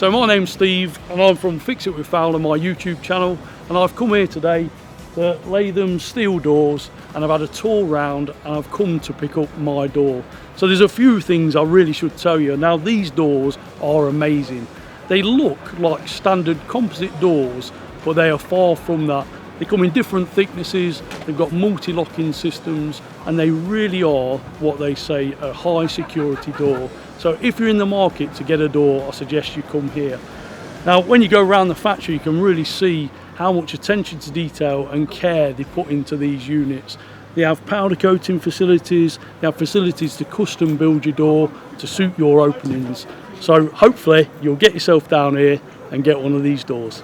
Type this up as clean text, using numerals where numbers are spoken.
So my name's Steve and I'm from Fix It with Fowler, my YouTube channel, and I've come here today to Lathams steel doors, and I've had a tour round and I've come to pick up my door. So there's a few things I really should tell you. Now these doors are amazing. They look like standard composite doors, but they are far from that. They come in different thicknesses, they've got multi-locking systems, and they really are what they say, a high security door. So if you're in the market to get a door, I suggest you come here. Now when you go around the factory, you can really see how much attention to detail and care they put into these units. They have powder coating facilities, they have facilities to custom build your door to suit your openings. So hopefully you'll get yourself down here and get one of these doors.